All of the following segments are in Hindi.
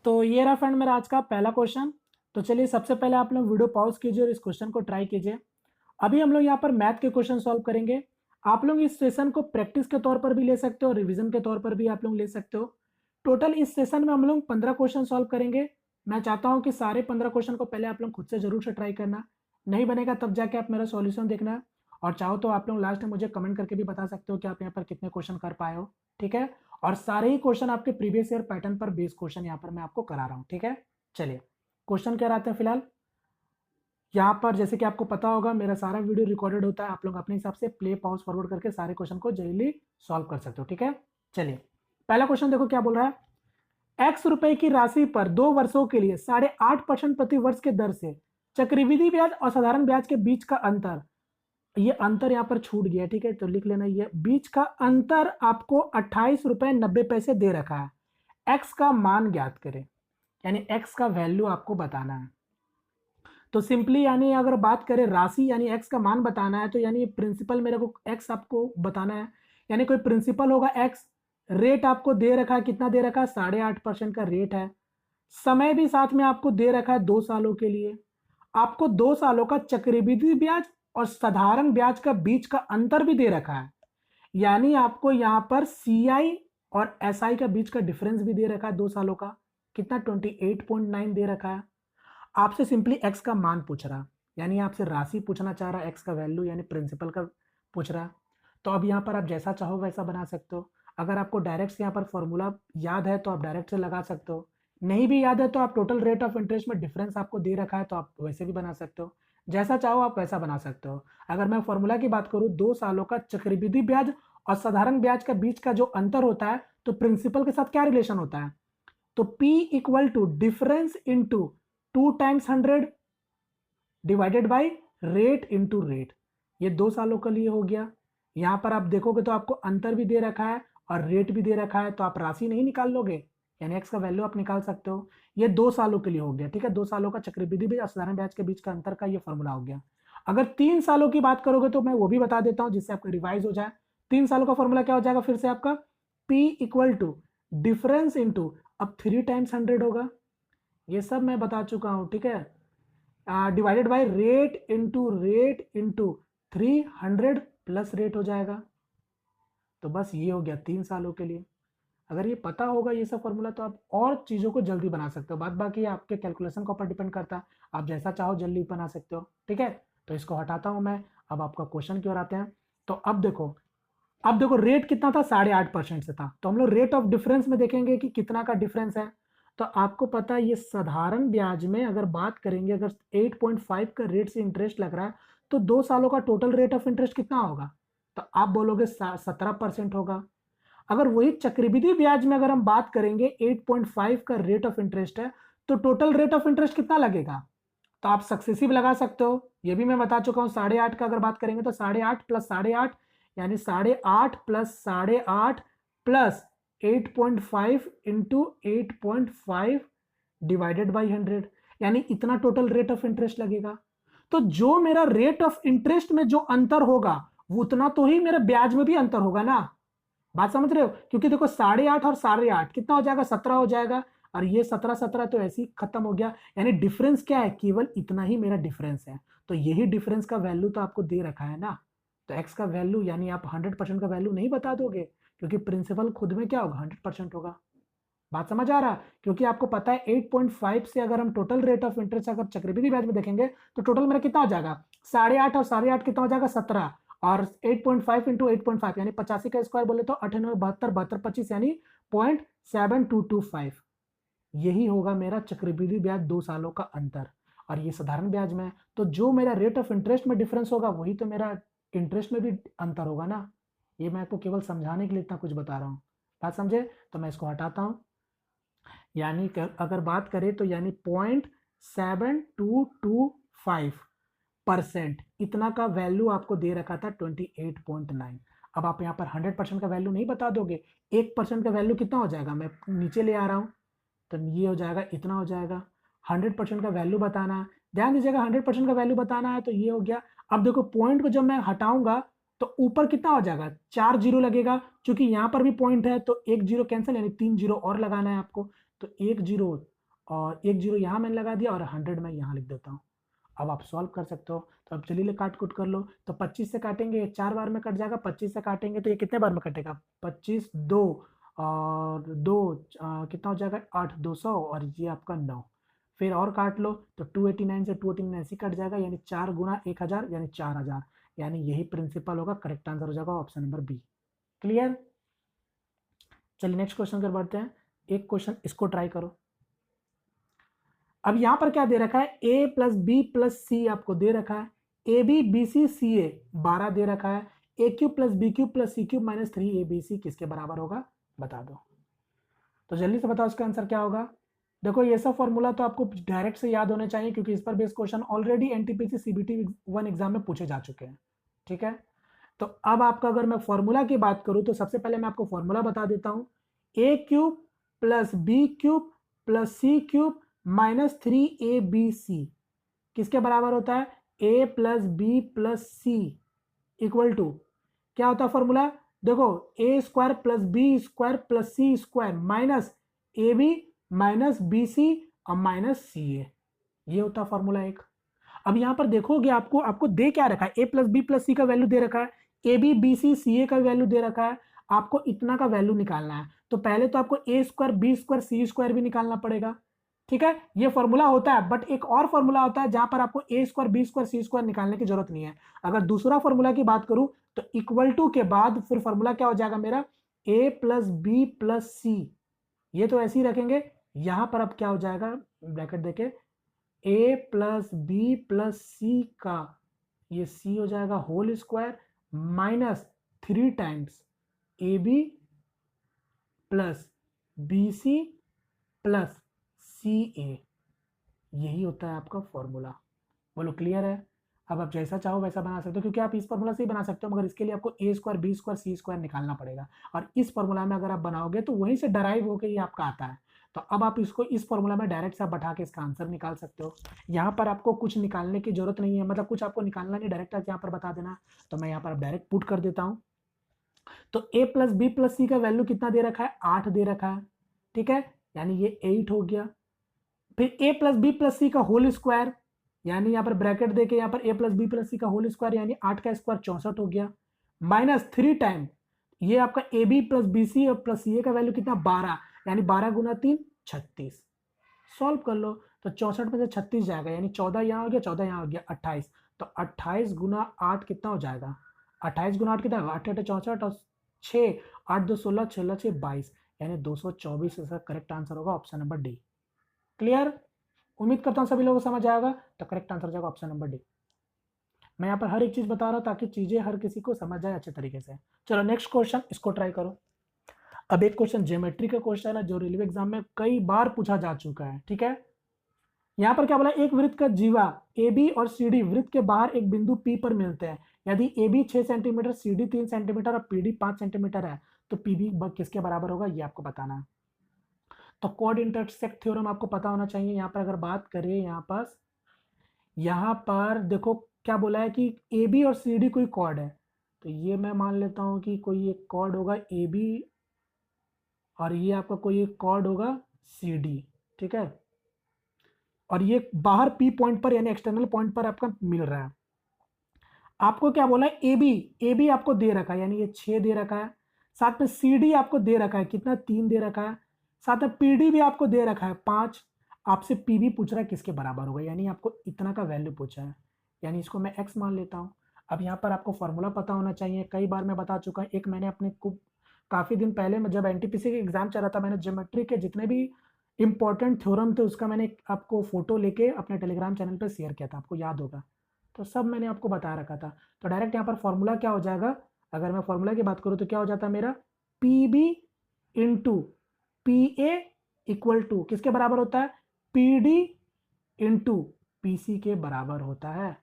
तो ये रहा फ्रेंड मेरा आज का पहला क्वेश्चन। तो चलिए सबसे पहले आप लोग वीडियो पॉज कीजिए और इस क्वेश्चन को ट्राई कीजिए। अभी हम लोग यहाँ पर मैथ के क्वेश्चन सॉल्व करेंगे। आप लोग इस सेशन को प्रैक्टिस के तौर पर भी ले सकते हो, रिवीजन के तौर पर भी आप लोग ले सकते हो। टोटल इस सेशन में हम लोग 15 क्वेश्चन सॉल्व करेंगे। मैं चाहता हूँ कि सारे 15 क्वेश्चन को पहले आप लोग खुद से जरूर से ट्राई करना, नहीं बनेगा तब जाके आप मेरा सॉल्यूशन देखना। और चाहो तो आप लोग लास्ट में मुझे कमेंट करके भी बता सकते हो कि आप यहाँ पर कितने क्वेश्चन कर पाए हो। ठीक है, और सारे ही क्वेश्चन आपके प्रीवियस ईयर पैटर्न पर बेस्ड क्वेश्चन यहाँ पर मैं आपको करा रहा हूँ। ठीक है, चलिए क्वेश्चन क्या रहते हैं फिलहाल यहाँ पर। जैसे कि आपको पता होगा मेरा सारा वीडियो रिकॉर्डेड होता है, आप लोग अपने हिसाब से प्ले पॉज फॉरवर्ड करके सारे क्वेश्चन को जल्दी सॉल्व कर सकते हो। ठीक है, चलिए पहला क्वेश्चन देखो क्या बोल रहा है। x रुपए की राशि पर 2 वर्षों के लिए 8.5% प्रति वर्ष के दर से चक्रवृद्धि ब्याज और साधारण ब्याज के बीच का अंतर, ये अंतर यहाँ पर छूट गया। ठीक है, तो लिख लेना, ये बीच का अंतर आपको 28.90 रुपए दे रखा है। x का मान ज्ञात करें, यानी x का वैल्यू आपको बताना है। तो सिंपली यानी अगर बात करें राशि यानी x का मान बताना है, तो यानी प्रिंसिपल मेरे को x आपको बताना है। यानी कोई प्रिंसिपल होगा x, रेट आपको दे रखा है, कितना दे रखा है 8.5% का रेट है। समय भी साथ में आपको दे रखा है 2 सालों के लिए। आपको 2 सालों का चक्रवृद्धि ब्याज और साधारण ब्याज का बीच का अंतर भी दे रखा है। यानी आपको यहां पर CI और SI का बीच का डिफरेंस भी दे रखा है 2 सालों का, कितना 28.9 दे रखा है। आपसे सिंपली x का मान पूछ रहा, यानी आपसे राशि पूछना चाह रहा है, x का वैल्यू यानी प्रिंसिपल का पूछ रहा। तो अब यहाँ पर आप जैसा चाहो वैसा बना सकते हो। अगर आपको डायरेक्ट से यहाँ पर फॉर्मूला याद है तो आप डायरेक्ट से लगा सकते हो, नहीं भी याद है तो आप टोटल रेट ऑफ इंटरेस्ट में डिफरेंस आपको दे रखा है तो आप वैसे भी बना सकते हो। जैसा चाहो आप वैसा बना सकते हो। अगर मैं फॉर्मूला की बात करूँ, 2 सालों का चक्रवृद्धि ब्याज और साधारण ब्याज का बीच का जो अंतर होता है, तो प्रिंसिपल के साथ क्या रिलेशन होता है, तो P equal to difference into 2 times 100 divided by rate into rate. ये 2 सालों के लिए हो गया। यहां पर आप देखोगे तो आपको अंतर भी दे रखा है और रेट भी दे रखा है, तो आप राशि नहीं निकाल लोगे, यानी x का वैल्यू आप निकाल सकते हो। ये 2 सालों के लिए हो गया। ठीक है, 2 सालों का चक्रवृद्धि ब्याज और साधारण ब्याज के बीच का अंतर का ये फॉर्मूला हो गया। अगर 3 सालों की बात करोगे तो मैं वो भी बता देता हूं जिससे आपका रिवाइज हो जाए। 3 सालों का फॉर्मूला क्या हो जाएगा फिर से आपका, P equal to difference into, अब 3 टाइम्स 100 होगा, ये सब मैं बता चुका हूं। ठीक है, divided by rate into 300 plus rate हो जाएगा। तो बस ये हो गया 3 सालों के लिए। अगर ये पता होगा ये सब फॉर्मूला तो आप और चीज़ों को जल्दी बना सकते हो। बात बाकी आपके कैलकुलेशन के ऊपर डिपेंड करता है, आप जैसा चाहो जल्दी बना सकते हो। ठीक है, तो इसको हटाता हूं मैं। अब आपका क्वेश्चन की ओर आते हैं। तो अब देखो रेट कितना था, 8.5% से था, तो हम लोग रेट ऑफ डिफरेंस में देखेंगे कि कितना का डिफरेंस है। तो आपको पता है ये साधारण ब्याज में अगर बात करेंगे, अगर 8.5 का रेट से इंटरेस्ट लग रहा है, तो 2 सालों का टोटल रेट ऑफ इंटरेस्ट कितना होगा, तो आप बोलोगे 17% होगा। अगर वही चक्रवृद्धि ब्याज में अगर हम बात करेंगे 8.5 का रेट ऑफ इंटरेस्ट है, तो टोटल रेट ऑफ इंटरेस्ट कितना लगेगा, तो आप सक्सेसिव लगा सकते हो। ये भी मैं बता चुका हूं। 8.5 का अगर बात करेंगे तो 8.5 प्लस 8.5 यानी 8.5 plus 8.5 plus 8.5 into 8.5 divided by 100, यानी इतना टोटल रेट ऑफ इंटरेस्ट लगेगा। तो जो मेरा रेट ऑफ इंटरेस्ट में जो अंतर होगा वो उतना तो ही मेरे ब्याज में भी अंतर होगा ना। बात समझ रहे हो, क्योंकि देखो 8.5 और 8.5 कितना हो जाएगा, 17 हो जाएगा, और ये 17 तो ऐसे ही खत्म हो गया। यानी डिफरेंस क्या है, केवल इतना ही मेरा डिफरेंस है। तो यही डिफरेंस का वैल्यू तो आपको दे रखा है ना। तो x का वैल्यू यानी आप 100% का वैल्यू नहीं बता दोगे, क्योंकि प्रिंसिपल खुद में क्या होगा, 100% होगा। बात समझ आ रहा, क्योंकि आपको पता है 8.5 से अगर हम टोटल रेट ऑफ इंटरेस्ट अगर चक्रवृद्धि ब्याज में देखेंगे तो टोटल मेरा कितना हो जाएगा, 8.5 और 8.5 कितना हो जाएगा 17, और 8.5 इंटू 8.5 यानी 85 का स्क्वायर बोले तो 98 72 72 25 यानी 0.7225। यही होगा मेरा चक्रवृद्धि ब्याज 2 सालों का अंतर। और ये साधारण ब्याज में, तो जो मेरा रेट ऑफ इंटरेस्ट में डिफरेंस होगा वही तो मेरा इंटरेस्ट में भी अंतर होगा ना। ये मैं आपको केवल समझाने के लिए इतना कुछ बता रहा हूँ, बात समझे। तो मैं इसको हटाता हूँ, यानी अगर बात करें तो यानी 0.7225% इतना का वैल्यू आपको दे रखा था 28.9। अब आप यहाँ पर 100% का वैल्यू नहीं बता दोगे, 1% का वैल्यू कितना हो जाएगा, मैं नीचे ले आ रहा हूँ, तो ये हो जाएगा, इतना हो जाएगा। 100% का वैल्यू बताना, ध्यान दीजिएगा 100% का वैल्यू बताना है, तो ये हो गया। अब देखो पॉइंट को जब मैं हटाऊंगा तो ऊपर कितना हो जाएगा, 4 जीरो लगेगा, क्योंकि यहाँ पर भी पॉइंट है तो 1 जीरो कैंसिल, यानी 3 जीरो और लगाना है आपको। तो 1 जीरो और 1 0 यहाँ मैंने लगा दिया और 100 मैं यहाँ लिख देता हूँ। अब आप सॉल्व कर सकते हो। तो अब चलिए काट कुट कर लो। तो 25 से काटेंगे 4 बार में कट जाएगा, 25 से काटेंगे तो ये कितने बार में कटेगा, 25 2 और 2 कितना हो जाएगा 8 200 और ये आपका 9। फिर और काट लो तो 289 से 289 ऐसे कट जाएगा, यानी 4 गुना 1000 यानी 4000, यानी यही प्रिंसिपल होगा। करेक्ट आंसर हो जाएगा ऑप्शन नंबर बी। क्लियर। चलिए नेक्स्ट क्वेश्चन कर बढ़ते हैं। एक क्वेश्चन इसको ट्राई करो। अब यहां पर क्या दे रखा है, a प्लस बी प्लस सी आपको दे रखा है, ए बी बी सी सी ए 12 दे रखा है, a cube plus b cube plus c cube minus 3 a b c किसके बराबर होगा, बता दो। तो जल्दी से बताओ इसका आंसर क्या होगा। देखो ये सब फॉर्मूला तो आपको डायरेक्ट से याद होने चाहिए, क्योंकि इस पर based question already NTPC CBT 1 exam में पूछे जा चुके हैं। ठीक है, तो अब आपका अगर मैं फॉर्मूला की बात करूं तो सबसे पहले मैं आपको फॉर्मूला बता देता हूं, a cube plus b cube plus c cube minus 3abc किसके बराबर होता है, a plus b plus c equal to क्या होता है फॉर्मूला, देखो a square plus b square plus c square minus a b minus b सी और माइनस सी ए, ये होता है फॉर्मूला एक। अब यहां पर देखोगे आपको आपको दे क्या रखा है, ए प्लस बी प्लस सी का वैल्यू दे रखा है, ए बी बी सी सी ए का वैल्यू दे रखा है, आपको इतना का वैल्यू निकालना है। तो पहले तो आपको ए स्क्वायर बी स्क्वायर सी स्क्वायर भी निकालना पड़ेगा। ठीक है, ये फॉर्मूला होता है, बट एक और फॉर्मूला होता है जहां पर आपको ए स्क्वायर बी स्क्वायर सी स्क्वायर निकालने की जरूरत नहीं है। अगर दूसरा फॉर्मूला की बात करूं तो इक्वल टू के बाद फिर फॉर्मूला क्या हो जाएगा मेरा, ए प्लस बी प्लस सी, ये तो ऐसे ही रखेंगे। यहां पर अब क्या हो जाएगा, ब्रैकेट देके a plus b plus c का ये सी हो जाएगा whole square minus 3 times a B plus B c plus c a, यही होता है आपका फॉर्मूला। बोलो क्लियर है। अब आप जैसा चाहो वैसा बना सकते हो, क्योंकि आप इस फॉर्मूला से ही बना सकते हो, मगर इसके लिए आपको ए स्क्वायर बी स्क्वायर सी स्क्वायर निकालना पड़ेगा, और इस फॉर्मूला में अगर आप बनाओगे तो वहीं से डराइव होकर ही आपका आता है। तो अब आप इसको इस फॉर्मूला में डायरेक्ट से आप बैठा के इसका आंसर निकाल सकते हो। यहाँ पर आपको कुछ निकालने की जरूरत नहीं है, मतलब कुछ आपको निकालना नहीं, डायरेक्ट आप यहाँ पर बता देना। तो मैं यहाँ पर डायरेक्ट पुट कर देता हूँ। तो a plus b plus c का वैल्यू कितना दे रखा है, 8 दे रखा है। ठीक है, यानी ये 8 हो गया। फिर a plus b plus c का होल स्क्वायर, यानी यहाँ पर ब्रैकेट देके यहाँ पर a plus b plus c का होल स्क्वायर यानी 8 का स्क्वायर 64 हो गया, माइनस 3 टाइम ये आपका A B plus B C और प्लस सी ए का वैल्यू कितना 12, यानी 12 गुना 3 36। सॉल्व कर लो तो 64 में से 36 जाएगा, यानी 14 यहाँ हो गया 14 यहाँ हो गया 28। तो 28 गुना 8 कितना हो जाएगा, 28 गुना 8 कितना, 8 8 64 और 6 8 2 16 6 6 22, यानी 224 इसका करेक्ट आंसर होगा ऑप्शन नंबर डी। क्लियर, उम्मीद करता हूँ सभी लोगों को समझ आएगा। तो करेक्ट आंसर जाएगा ऑप्शन नंबर डी। मैं यहाँ पर हर एक चीज बता रहा हूँ ताकि चीजें हर किसी को समझ जाए अच्छे तरीके से। चलो नेक्स्ट क्वेश्चन इसको ट्राई करो। अब एक क्वेश्चन ज्योमेट्री का क्वेश्चन है जो रेलवे एग्जाम में कई बार पूछा जा चुका है। ठीक है, यहाँ पर क्या बोला, एक वृत्त का जीवा ए बी और सी डी वृत्त के बाहर एक बिंदु पी पर मिलते हैं। यदि A B 6 centimetre C D 3 centimetre और पी डी 5 सेंटीमीटर है तो पी बी किसके बराबर होगा, ये आपको बताना है। तो कॉर्ड इंटरसेक्ट थ्योरम आपको पता होना चाहिए। यहाँ पर अगर बात करें यहाँ पर देखो क्या बोला है कि ए बी और सी डी कोई कॉर्ड है, तो ये मैं मान लेता हूँ कि कोई एक कॉर्ड होगा ए बी और ये आपका कोई एक कॉर्ड होगा सी डी। ठीक है, और ये बाहर पी पॉइंट पर यानी एक्सटर्नल पॉइंट पर आपका मिल रहा है। आपको क्या बोला है, ए बी आपको दे रखा है यानी ये 6 दे रखा है, साथ में सी डी आपको दे रखा है कितना 3 दे रखा है, साथ में पी डी भी आपको दे रखा है 5। आपसे पी बी पूछ रहा है किसके बराबर होगा, यानी आपको इतना का वैल्यू पूछा है, यानी इसको मैं एक्स मान लेता हूँ। अब यहाँ पर आपको फॉर्मूला पता होना चाहिए, कई बार मैं बता चुका हूँ। एक मैंने अपने को काफ़ी दिन पहले जब एनटीपीसी के एग्जाम चल रहा था, मैंने ज्योमेट्री के जितने भी इंपॉर्टेंट थ्योरम थे उसका मैंने आपको फोटो लेके अपने टेलीग्राम चैनल पर शेयर किया था, आपको याद होगा। तो सब मैंने आपको बता रखा था। तो डायरेक्ट यहाँ पर फॉर्मूला क्या हो जाएगा, अगर मैं फॉर्मूला की बात करूँ तो क्या हो जाता है मेरा, P B into P A equal to किसके बराबर होता है, P D into P C के बराबर होता है।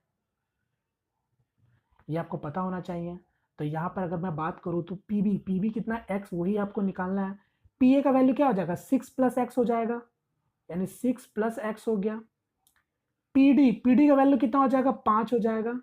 ये आपको पता होना चाहिए। तो यहाँ पर अगर मैं बात करूँ तो पी बी कितना एक्स, वही आपको निकालना है। पी ए का वैल्यू क्या हो जाएगा 6 प्लस एक्स हो जाएगा, यानी 6 प्लस एक्स हो गया। पी डी का वैल्यू कितना हो जाएगा 5 हो जाएगा,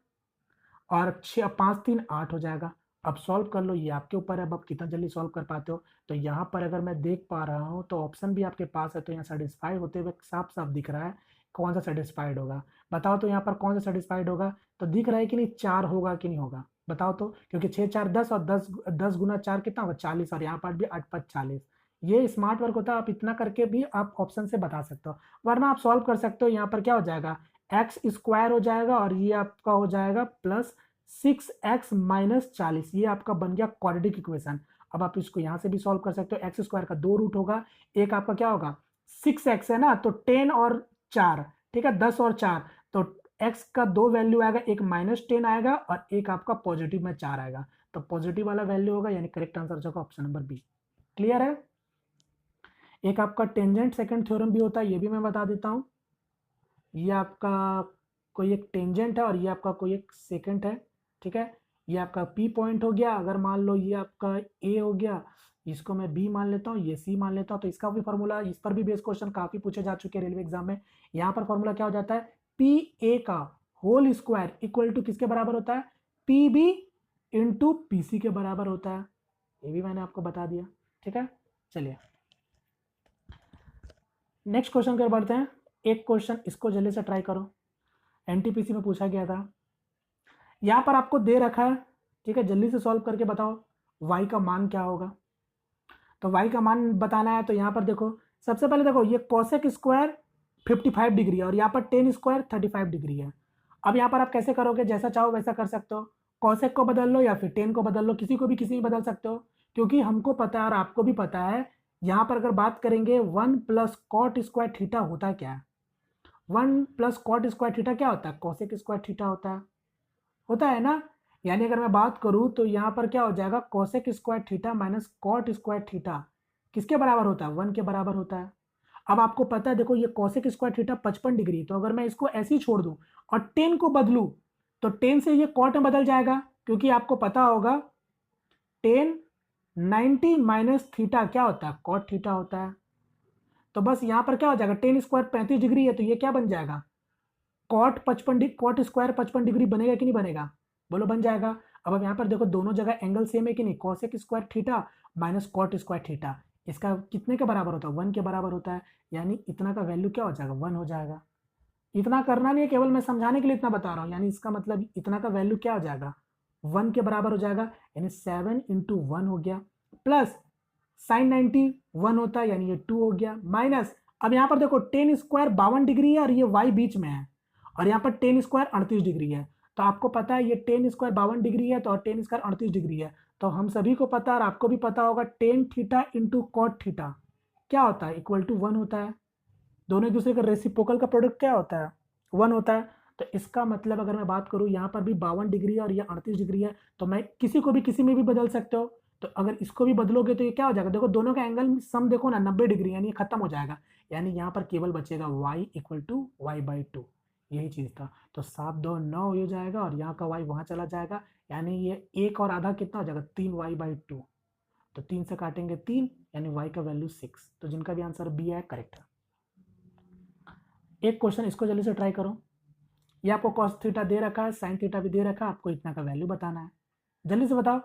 और 6 5 3 8 हो जाएगा। अब सॉल्व कर लो, ये आपके ऊपर है, अब आप कितना जल्दी सॉल्व कर पाते हो। तो यहाँ पर अगर मैं देख पा रहा हूँ तो ऑप्शन भी आपके पास है, तो यहाँ सेटिस्फाई होते हुए साफ साफ दिख रहा है। कौन सा सेटिस्फाइड होगा बताओ, तो यहाँ पर कौन सा सेटिस्फाइड होगा? तो दिख रहा है कि नहीं 4 होगा कि नहीं होगा, बताओ तो, क्योंकि 6 4 10 और 10 गुना 4 कितना होगा 40, और यहाँ पर भी 8 5 40। ये स्मार्ट वर्क होता है, आप इतना करके भी आप ऑप्शन से बता सकते हो, वरना आप सॉल्व कर सकते हो। यहाँ पर क्या हो जाएगा, एक्स स्क्वायर हो जाएगा और ये आपका हो जाएगा प्लस 6x माइनस 40, ये आपका बन गया क्वाड्रेटिक इक्वेशन। अब आप इसको यहाँ से भी सॉल्व कर सकते हो, एक्स स्क्वायर का 2 रूट होगा, एक आपका क्या होगा 6x है ना, तो 10 और 4, ठीक है 10 और 4, तो x का 2 वैल्यू आएगा, एक -10 आएगा और एक आपका पॉजिटिव में 4 आएगा, तो पॉजिटिव वाला वैल्यू होगा, यानी करेक्ट आंसर होगा ऑप्शन नंबर बी। क्लियर है? एक आपका टेंजेंट सेकंड थ्योरम भी होता है, ये भी मैं बता देता हूँ। ये आपका कोई एक टेंजेंट है और ये आपका कोई एक सेकंड है, ठीक है। ये आपका पी पॉइंट हो गया, अगर मान लो ये आपका ए हो गया, इसको मैं बी मान लेता हूँ, ये सी मान लेता हूँ, तो इसका भी फॉर्मूला, इस पर भी बेस क्वेश्चन काफ़ी पूछे जा चुके हैं रेलवे एग्जाम में। यहाँ पर फॉर्मूला क्या हो जाता है, पी ए का होल स्क्वायर इक्वल टू किसके बराबर होता है, P B into P C के बराबर होता है, ये भी मैंने आपको बता दिया, ठीक है। चलिए नेक्स्ट क्वेश्चन कर बढ़ते हैं। एक क्वेश्चन इसको जल्दी से ट्राई करो, एनटीपीसी में पूछा गया था। यहाँ पर आपको दे रखा है, ठीक है, जल्दी से सॉल्व करके बताओ y का मान क्या होगा। तो y का मान बताना है, तो यहाँ पर देखो, सबसे पहले देखो ये कोसेक स्क्वायर 55 डिग्री है और यहाँ पर टेन स्क्वायर 35 डिग्री है। अब यहाँ पर आप कैसे करोगे, जैसा चाहो वैसा कर सकते हो, कोसेक को बदल लो या फिर टेन को बदल लो, किसी को भी किसी में बदल सकते हो, क्योंकि हमको पता है और आपको भी पता है। यहाँ पर अगर बात करेंगे 1 प्लस कॉट स्क्वायर थीटा होता है क्या, 1 प्लस कॉट स्क्वायर थीटा क्या होता है, कोसेक स्क्वायर थीटा होता है ना। यानी अगर मैं बात करूं तो यहाँ पर क्या हो जाएगा, cosec square theta minus cot square theta किसके बराबर होता है, 1 के बराबर होता है। अब आपको पता है, देखो ये कोसेक स्क्वायर थीटा 55 डिग्री, तो अगर मैं इसको ऐसे ही छोड़ दूं और 10 को बदलूं तो 10 से ये कॉट में बदल जाएगा, क्योंकि आपको पता होगा 10 90 माइनस थीटा क्या होता है, कॉट थीटा होता है। तो बस यहाँ पर क्या हो जाएगा, 10 स्क्वायर 35 डिग्री है, तो ये क्या बन जाएगा, कॉट 55 कॉट स्क्वायर 55 डिग्री बनेगा कि नहीं बनेगा, बोलो बन जाएगा। अब यहाँ पर देखो दोनों जगह एंगल सेम है कि नहीं, cosec square theta minus cot square theta, इसका कितने के बराबर होता है, 1 के बराबर होता है, यानी इतना का वैल्यू क्या हो जाएगा, 1 हो जाएगा। इतना करना नहीं है, केवल मैं समझाने के लिए इतना बता रहा हूँ, यानी इसका मतलब इतना का वैल्यू क्या हो जाएगा, 1 के बराबर हो जाएगा, यानी 7 इंटू 1 हो गया, प्लस साइन 90 1 होता है, यानी ये 2 हो गया, माइनस अब यहाँ पर देखो 10 स्क्वायर 52 डिग्री है और ये y बीच में है, और यहाँ पर 10 स्क्वायर 38 डिग्री है। तो आपको पता है ये 10 स्क्वायर 52 डिग्री है, तो और 10 स्क्वायर 38 डिग्री है, तो हम सभी को पता है और आपको भी पता होगा tan theta into cot theta क्या होता है, इक्वल टू 1 होता है। दोनों एक दूसरे का रेसिप्रोकल का प्रोडक्ट क्या होता है, 1 होता है। तो इसका मतलब अगर मैं बात करूँ, यहाँ पर भी 52 डिग्री है और ये 38 डिग्री है, तो मैं किसी को भी किसी में भी बदल सकते हो। तो अगर इसको भी बदलोगे तो ये क्या हो जाएगा, देखो दोनों का एंगल सम देखो ना 90 डिग्री, यानी ये खत्म हो जाएगा, यानी यहाँ पर केवल बचेगा y इक्वल टू y/2, यही चीज़ था। तो 7 2 9 हो जाएगा और यहाँ का y वहाँ चला जाएगा, यानी ये एक और आधा कितना हो जाएगा 3y/2, तो 3 से काटेंगे 3, यानी y का वैल्यू 6। तो जिनका भी आंसर बी है करेक्ट है। एक क्वेश्चन इसको जल्दी से ट्राई करो, ये आपको कॉस थीटा दे रखा है, साइन थीटा भी दे रखा है, आपको इतना का वैल्यू बताना है, जल्दी से बताओ।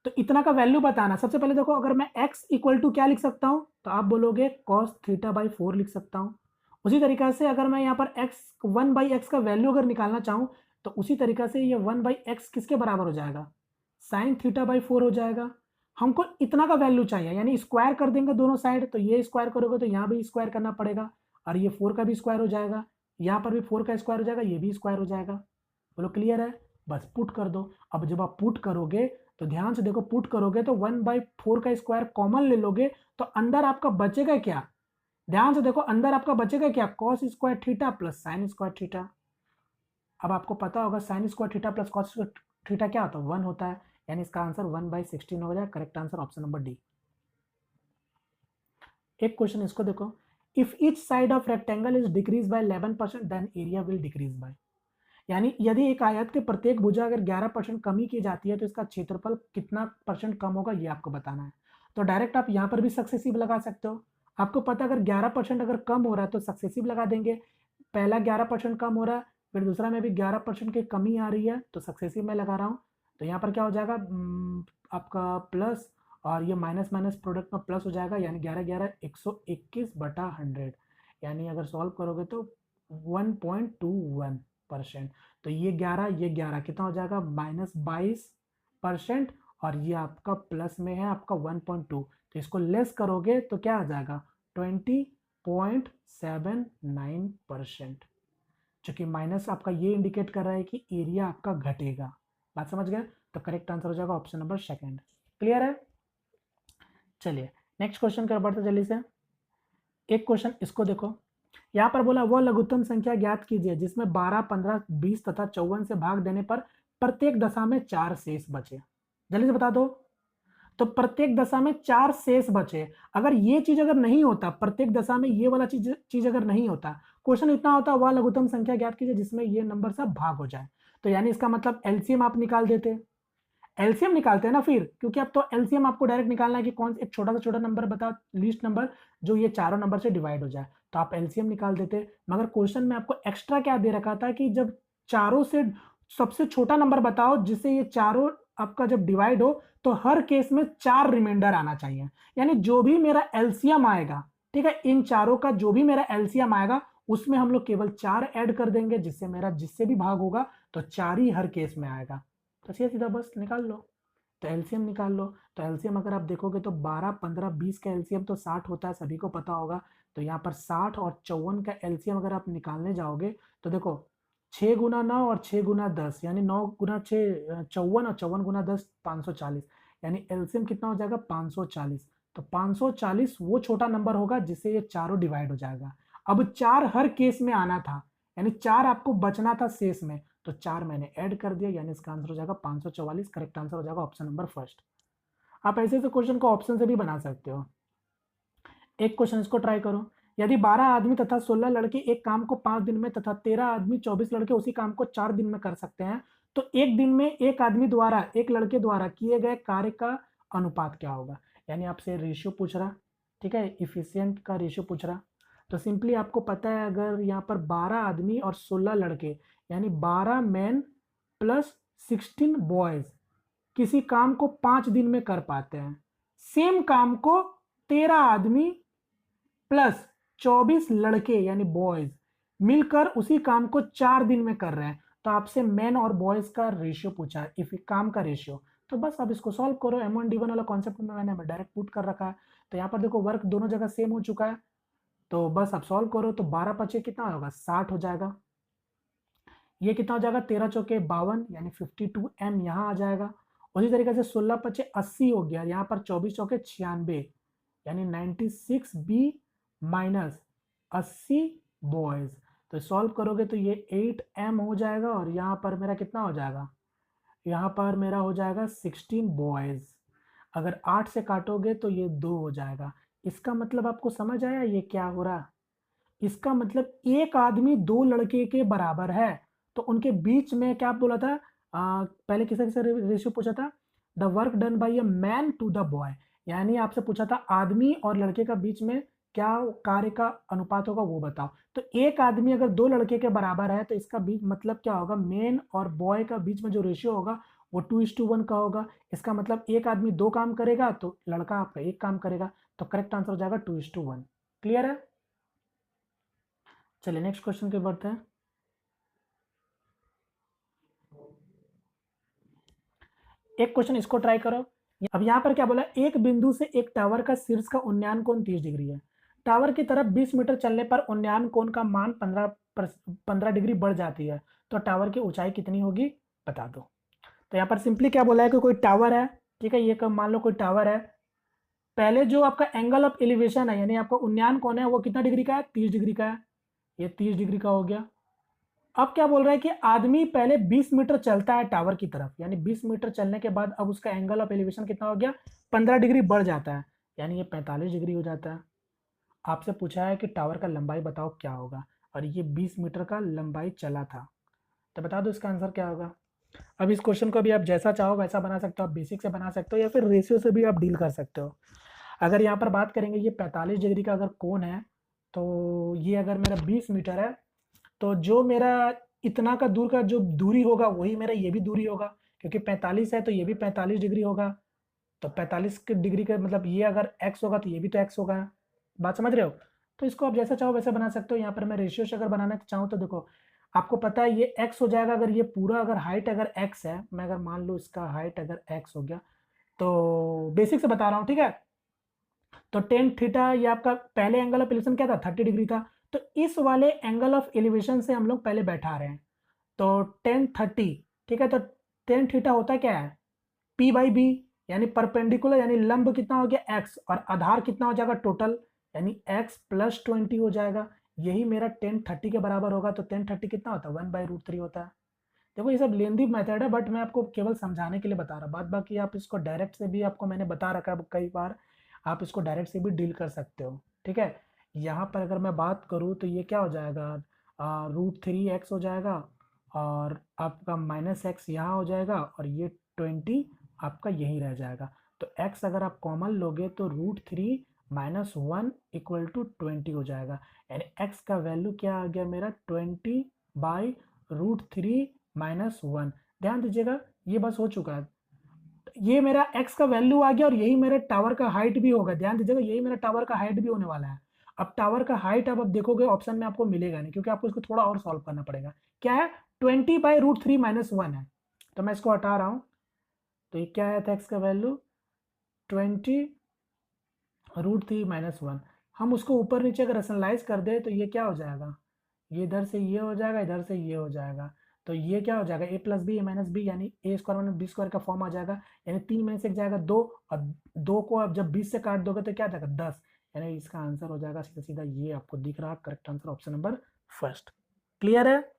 तो इतना का वैल्यू बताना, सबसे पहले देखो अगर मैं x इक्वल टू क्या लिख सकता हूं, तो आप बोलोगे cos थीटा बाई 4 लिख सकता हूं। उसी तरीका से अगर मैं यहाँ पर x 1/x का वैल्यू अगर निकालना चाहूँ, तो उसी तरीका से ये 1/x किसके बराबर हो जाएगा, साइन थीटा बाई 4 हो जाएगा। हमको इतना का वैल्यू चाहिए, यानी स्क्वायर कर देंगे दोनों साइड, तो ये स्क्वायर करोगे तो यहाँ भी स्क्वायर करना पड़ेगा, और ये 4 का भी स्क्वायर हो जाएगा, यहाँ पर भी 4 का स्क्वायर हो जाएगा, ये भी स्क्वायर हो जाएगा। बोलो क्लियर है, बस पुट कर दो। अब जब आप पुट करोगे तो ध्यान से देखो, पुट करोगे तो 1/4 का स्क्वायर कॉमन ले लोगे, तो अंदर आपका बचेगा क्या, ध्यान से देखो अंदर आपका बचेगा क्या, cos square theta plus sine square theta. अब आपको पता होगा sine square theta plus cos theta क्या होता है, 1 होता है, यानी इसका आंसर 1/16 हो जाए, correct answer option number D. एक क्वेश्चन इसको देखो, if each side of rectangle is decrease by 11% then area will decrease by, यानी यदि एक आयत के प्रत्येक भुजा अगर 11% कमी की जाती है तो इसका क्षेत्रफल कितना % कम होगा, ये आपको बताना है। तो डायरेक्ट आप यहाँ पर भी सक्सेसिव लगा सकते हो, आपको पता अगर 11% अगर कम हो रहा है तो सक्सेसिव लगा देंगे, पहला 11% कम हो रहा है, फिर दूसरा में भी 11% की कमी आ रही है तो सक्सेसिव में लगा रहा हूँ, तो यहाँ पर क्या हो जाएगा, आपका प्लस और ये माइनस माइनस प्रोडक्ट में प्लस हो जाएगा, यानी 11 11 121/100, यानी अगर सॉल्व करोगे तो 1.21%। तो ये 11 कितना हो जाएगा, -22%, और ये आपका प्लस में है आपका 1.2, तो इसको लेस करोगे तो क्या आ जाएगा 20.79%। चूंकि माइनस आपका ये इंडिकेट कर रहा है कि एरिया आपका घटेगा। बात समझ गए? तो करेक्ट आंसर हो जाएगा ऑप्शन नंबर सेकंड। क्लियर है? चलिए नेक्स्ट क्वेश्चन कर बढ़ते जल्दी से। एक क्वेश्चन इसको देखो, यहाँ पर बोला वह लघुत्तम संख्या ज्ञात कीजिए जिसमें 12, 15, 20 तथा 54 से भाग देने पर प्रत्येक दशा में 4 शेष बचे। जल्दी से बता दो। तो प्रत्येक दशा में 4 शेष बचे, अगर ये चीज अगर नहीं होता, प्रत्येक दशा में ये वाला चीज अगर नहीं होता, क्वेश्चन इतना होता वह लघुत्तम संख्या ज्ञात कीजिए जिसमें ये नंबर सब भाग हो जाए। तो यानी इसका मतलब एलसीएम आप निकाल देते, एलसीएम निकालते हैं ना फिर, क्योंकि अब तो एलसीएम आपको डायरेक्ट निकालना है कि कौन एक छोटा से छोटा नंबर बताओ, लीस्ट नंबर जो ये चारों नंबर से डिवाइड हो जाए, तो आप एलसीएम निकाल देते। मगर क्वेश्चन में आपको एक्स्ट्रा क्या दे रखा था कि जब चारों से सबसे छोटा नंबर बताओ जिससे ये चारों आपका जब डिवाइड हो तो हर केस में 4 रिमाइंडर आना चाहिए, यानी जो भी मेरा एलसीएम आएगा, ठीक है, इन चारों का जो भी मेरा एलसीएम आएगा उसमें हम लोग केवल 4 ऐड कर देंगे, जिससे मेरा जिससे भी भाग होगा तो 4 ही हर केस में आएगा। तो सीधा बस निकाल लो, तो एलसीएम निकाल लो। तो एलसीएम अगर आप देखोगे तो 12, 15, 20 का एलसीएम तो 60 होता है, सभी को पता होगा। तो यहाँ पर 60 और 54 का एलसीएम अगर आप निकालने जाओगे तो देखो 6 गुना 9 और 6 गुना 10, यानी 9 गुना 6 54, और 54 गुना 10 540, यानी एलसीएम कितना हो जाएगा 540। तो 540 वो छोटा नंबर होगा जिससे ये चारों डिवाइड हो जाएगा। अब 4 हर केस में आना था, यानी 4 आपको बचना था शेष में, तो 4 मैंने ऐड कर दिया, यानी इसका आंसर हो जाएगा 544। करेक्ट आंसर हो जाएगा ऑप्शन नंबर फर्स्ट। आप ऐसे से क्वेश्चन को ऑप्शन से भी बना सकते हो। एक क्वेश्चन इसको ट्राई करो, यदि 12 आदमी तथा 16 लड़के एक काम को 5 दिन में तथा 13 आदमी 24 लड़के उसी काम को 4 दिन में कर सकते हैं, तो एक दिन में एक आदमी द्वारा एक लड़के द्वारा किए गए कार्य का अनुपात क्या होगा। यानी आपसे रेशियो पूछ रहा, ठीक है, इफिशियंट का रेशियो पूछ रहा। तो सिंपली आपको पता है अगर यहाँ पर 12 आदमी और 16 लड़के, यानी 12 मैन प्लस 16 बॉयज किसी काम को 5 दिन में कर पाते हैं, सेम काम को 13 आदमी प्लस 24 लड़के यानी बॉयज मिलकर उसी काम को 4 दिन में कर रहे हैं। तो आपसे मैन और बॉयज का रेशियो पूछा है, इफ काम का रेशियो। तो बस अब इसको सॉल्व करो, M1D1 वाला कॉन्सेप्ट में मैंने डायरेक्ट पुट कर रखा है। तो यहाँ पर देखो वर्क दोनों जगह सेम हो चुका है, तो बस अब सॉल्व करो। तो 12 पचे कितना होगा 60 हो जाएगा, ये कितना हो जाएगा 13 चौके 52, यानी 52M यहाँ आ जाएगा। उसी तरीके से 16 पचे 80 हो गया, यहाँ पर 24 चौके 96, यानी 96B माइनस 80 बॉयज। तो सॉल्व करोगे तो ये 8M हो जाएगा, और यहाँ पर मेरा कितना हो जाएगा, यहाँ पर मेरा हो जाएगा 16 बॉयज। अगर 8 से काटोगे तो ये 2 हो जाएगा। इसका मतलब आपको समझ आया ये क्या हो रहा? इसका मतलब एक आदमी 2 लड़के के बराबर है, तो उनके बीच में क्या बोला था, पहले किसे किसे रेशियो पूछा था, the work done by a man to the boy, यानी आपसे पूछा था आदमी और लड़के का बीच में क्या कार्य का अनुपात होगा वो बताओ। तो एक आदमी अगर 2 लड़के के बराबर है तो इसका बीच मतलब क्या होगा, मेन और बॉय का बीच में जो रेशियो होगा वो 2:1 का होगा। इसका मतलब एक आदमी 2 काम करेगा तो लड़का आपका 1 काम करेगा। तो करेक्ट आंसर हो जाएगा 2:1। क्लियर है? चलिए नेक्स्ट क्वेश्चन के बढ़ते हैं। एक क्वेश्चन इसको ट्राई करो। अब यहाँ पर क्या बोला, एक बिंदु से एक टावर का शीर्ष का उन्नयन कोण 30 डिग्री है। टावर की तरफ 20 मीटर चलने पर उन्नयन कोण का मान 15 डिग्री बढ़ जाती है, तो टावर की ऊंचाई कितनी होगी बता दो। तो यहाँ पर सिंपली क्या बोला है कि कोई टावर है, ठीक है, ये मान लो कोई टावर है। पहले जो आपका एंगल ऑफ एलिवेशन है, यानी आपका उन्नयन कोण है, वो कितना डिग्री का है 30 डिग्री का है, ये 30 डिग्री का हो गया। अब क्या बोल रहा है कि आदमी पहले 20 मीटर चलता है टावर की तरफ, यानी 20 मीटर चलने के बाद अब उसका एंगल ऑफ एलिवेशन कितना हो गया 15 डिग्री बढ़ जाता है, यानी ये 45 डिग्री हो जाता है। आपसे पूछा है कि टावर का लंबाई बताओ क्या होगा, और ये 20 मीटर का लंबाई चला था, तो बता दो इसका आंसर क्या होगा। अब इस क्वेश्चन को भी आप जैसा चाहो वैसा बना सकते हो, आप बेसिक से बना सकते हो या फिर रेशियो से भी आप डील कर सकते हो। अगर यहाँ पर बात करेंगे ये 45 डिग्री का अगर कोण है, तो ये अगर मेरा 20 मीटर है, तो जो मेरा इतना का दूर का जो दूरी होगा वही मेरा ये भी दूरी होगा, क्योंकि 45 है तो ये भी 45 डिग्री होगा, तो 45 के डिग्री का मतलब ये अगर x होगा तो ये भी तो x होगा। बात समझ रहे हो? तो इसको आप जैसा चाहो वैसे बना सकते हो। यहाँ पर मैं रेशियो से अगर बनाना चाहूँ तो देखो आपको पता है ये x हो जाएगा, अगर ये पूरा अगर हाइट अगर x है, मैं अगर मान लूँ इसका हाइट अगर x हो गया, तो बेसिक से बता रहा हूँ, ठीक है। तो टेन थीटा ये आपका पहले एंगल ऑफ एलिवेशन क्या था, 30 डिग्री था। तो इस वाले एंगल ऑफ एलिवेशन से हम लोग पहले बैठा रहे हैं, तो टेन 30, ठीक है। तो टेन थीटा होता क्या है, P बाई बी, यानी परपेंडिकुलर यानी लंब कितना हो गया x, और आधार कितना हो जाएगा टोटल, यानी x प्लस 20 हो जाएगा। यही मेरा टेन 30 के बराबर होगा। तो टेन 30 कितना होता है, 1/√3 होता है। देखो ये सब लेंदी मेथड है, बट मैं आपको केवल समझाने के लिए बता रहा हूँ। बात बाकी आप इसको डायरेक्ट से भी, आपको मैंने बता रखा है कई बार, आप इसको डायरेक्ट से भी डील कर सकते हो, ठीक है। यहाँ पर अगर मैं बात करूँ तो ये क्या हो जाएगा, √3x हो जाएगा, और आपका -x यहाँ हो जाएगा, और ये 20 आपका यही रह जाएगा। तो x अगर आप कॉमन लोगे तो √3 - 1 = 20 हो जाएगा। यानी x का वैल्यू क्या आ गया मेरा, 20/√3 - 1। ध्यान दीजिएगा, ये बस हो चुका है। ये मेरा x का वैल्यू आ गया, और यही मेरे टावर का हाइट भी होगा। ध्यान दीजिएगा, यही मेरा टावर का हाइट भी होने वाला है। अब टावर का हाइट अब देखोगे ऑप्शन में आपको मिलेगा नहीं, क्योंकि आपको इसको थोड़ा और सॉल्व करना पड़ेगा। क्या है, 20/√3 - 1 है। तो मैं इसको हटा रहा हूं, तो ये क्या आया था x का वैल्यू, 20√3 - 1। हम उसको ऊपर नीचे अगर रेशनलाइज कर दे तो ये क्या हो जाएगा, ये इधर से ये हो जाएगा, इधर से ये हो जाएगा। तो ये क्या हो जाएगा, a + b a - b, यानी a² - b² का फॉर्म आ जाएगा। यानी 3 में से एक जाएगा 2, और 2 को आप जब 20 से काट दोगे तो क्या जाएगा, 10। यानी इसका आंसर हो जाएगा सीधा सीधा ये आपको दिख रहा, correct answer option number first. Clear है?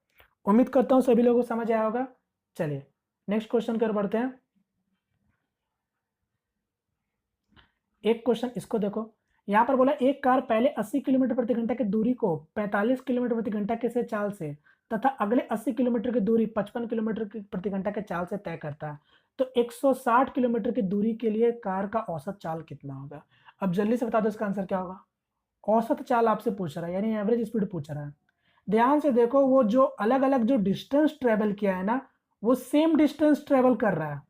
उम्मीद करता हूँ सभी लोगों को समझ आया होगा। चलिए नेक्स्ट क्वेश्चन की ओर बढ़ते हैं। एक क्वेश्चन इसको देखो, यहाँ पर बोला एक कार पहले 80 किलोमीटर प्रति घंटा की दूरी को 45 किलोमीटर प्रति घंटा के से चाल से तथा अगले 80 किलोमीटर की दूरी 55 किलोमीटर प्रति घंटा के चाल से तय करता है, तो 160 किलोमीटर की दूरी के लिए कार का औसत चाल कितना होगा। अब जल्दी से बता दो इसका आंसर क्या होगा। औसत चाल आपसे पूछ रहा है, यानी एवरेज स्पीड पूछ रहा है। ध्यान से देखो, वो जो अलग अलग जो डिस्टेंस ट्रेवल किया है ना, वो सेम डिस्टेंस ट्रेवल कर रहा है।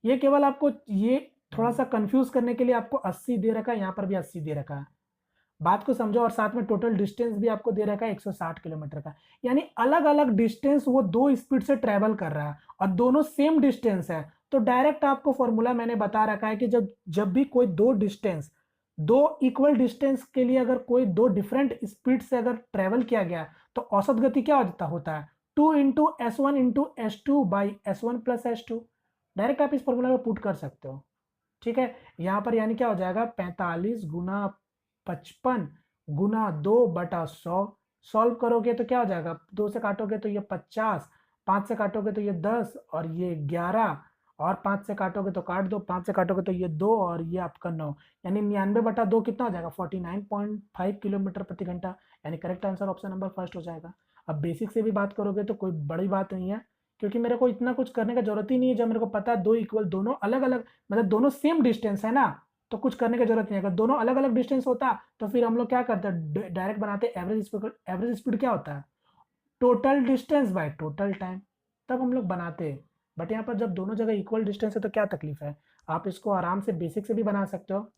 ये केवल आपको ये थोड़ा सा कंफ्यूज करने के लिए आपको 80 दे रखा है, यहाँ पर भी 80 दे रखा है। बात को समझो, और साथ में टोटल डिस्टेंस भी आपको दे रखा है 160 किलोमीटर का। यानी अलग अलग डिस्टेंस वो दो स्पीड से ट्रेवल कर रहा है, और दोनों सेम डिस्टेंस है। तो डायरेक्ट आपको फॉर्मूला मैंने बता रखा है कि जब जब भी कोई दो इक्वल डिस्टेंस के लिए अगर कोई दो डिफरेंट स्पीड से अगर ट्रेवल किया गया, तो औसत गति क्या होता है 2 × S1 × S2 by S1 + S2। Direct आप इस फॉर्मूला में पुट कर सकते हो, ठीक है। यहाँ पर यानी क्या हो जाएगा, 45 × 55 × 2/100। सॉल्व करोगे तो क्या हो जाएगा, 2 से काटोगे तो ये 50, 5 से काटोगे तो ये 10, और ये 11, और 5 से काटोगे तो काट दो, 5 से काटोगे तो ये 2, और ये आपका 9। यानी 99/2 कितना हो जाएगा, 49.5 किलोमीटर प्रति घंटा। यानी correct answer option number first हो जाएगा। अब बेसिक से भी बात करोगे तो कोई बड़ी बात नहीं है, क्योंकि मेरे को इतना कुछ करने का जरूरत ही नहीं है। जब मेरे को पता है दो इक्वल, दोनों अलग अलग, मतलब दोनों सेम डिस्टेंस है ना, तो कुछ करने की जरूरत नहीं है। अगर दोनों अलग अलग डिस्टेंस होता तो फिर हम लोग क्या करते हैं, डायरेक्ट बनाते एवरेज स्पीड। एवरेज स्पीड क्या होता है, total distance by total time, तब हम लोग बनाते हैं। बट यहाँ पर जब दोनों जगह इक्वल डिस्टेंस है तो क्या तकलीफ है, आप इसको आराम से बेसिक से भी बना सकते हो।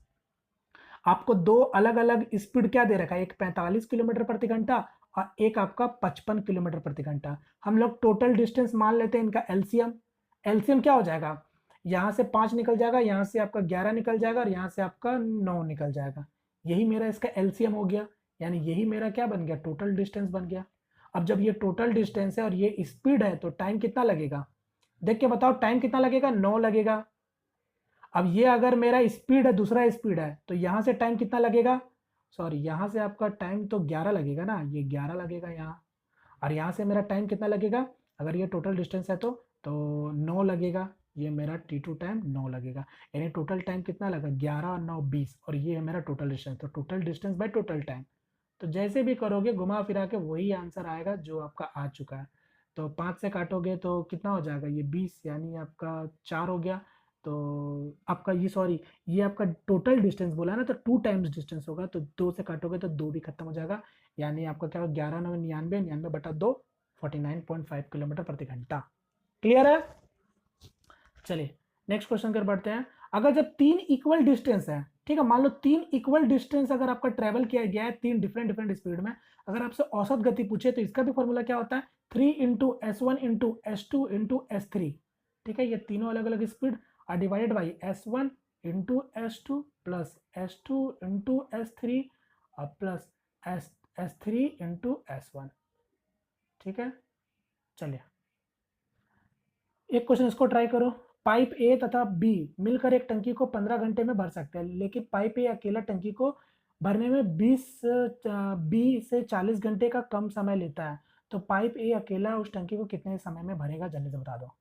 आपको दो अलग अलग स्पीड क्या दे रखा है, एक 45 किलोमीटर प्रति घंटा और एक आपका 55 किलोमीटर प्रति घंटा। हम लोग टोटल डिस्टेंस मान लेते हैं इनका एलसीएम। एलसीएम क्या हो जाएगा, यहाँ से 5 निकल जाएगा, यहाँ से आपका 11 निकल जाएगा, और यहाँ से आपका 9 निकल जाएगा। यही मेरा इसका एलसीएम हो गया, यानी यही मेरा क्या बन गया, टोटल डिस्टेंस बन गया। अब जब ये टोटल डिस्टेंस है और ये स्पीड है, तो टाइम कितना लगेगा, देख के बताओ टाइम कितना लगेगा, 9 लगेगा। अब ये अगर मेरा स्पीड है, दूसरा स्पीड है, तो यहाँ से टाइम कितना लगेगा, सॉरी यहाँ से आपका टाइम तो 11 लगेगा ना, ये 11 लगेगा यहाँ। और यहाँ से मेरा टाइम कितना लगेगा, अगर ये टोटल डिस्टेंस है तो 9 लगेगा। ये मेरा T2 टाइम 9 लगेगा। यानी टोटल टाइम कितना लगा, 11 और 9 20, और ये है मेरा टोटल डिस्टेंस। तो total distance by total time, तो जैसे भी करोगे घुमा फिरा के वही आंसर आएगा जो आपका आ चुका है। तो 5 से काटोगे तो कितना हो जाएगा, ये 20, यानी आपका 4 हो गया। तो आपका ये, सॉरी ये आपका टोटल डिस्टेंस बोला है ना, तो 2 टाइम्स डिस्टेंस होगा, तो 2 से काटोगे तो 2 भी खत्म हो जाएगा। यानी आपका क्या होगा, 11 9 99, 99/2, 49.5 किलोमीटर प्रति घंटा। क्लियर है? चलिए नेक्स्ट क्वेश्चन कर बढ़ते हैं। अगर जब 3 इक्वल डिस्टेंस है, ठीक है, मान लो 3 इक्वल डिस्टेंस अगर आपका ट्रेवल किया गया है 3 डिफरेंट डिफरेंट स्पीड में, अगर आपसे औसत गति पूछे तो इसका भी फॉर्मूला क्या होता है, 3 into S1 into S2 into S3। ठीक है, ये तीनों अलग अलग स्पीड और divided by S1 into S2 plus S2 into S3 और प्लस S3 इंटू S1। ठीक है, चलिए एक क्वेश्चन इसको ट्राई करो। पाइप ए तथा बी मिलकर एक टंकी को 15 घंटे में भर सकते हैं, लेकिन पाइप ए अकेला टंकी को भरने में 20 से 40 घंटे का कम समय लेता है। तो पाइप ए अकेला उस टंकी को कितने समय में भरेगा, जल्दी से बता दो।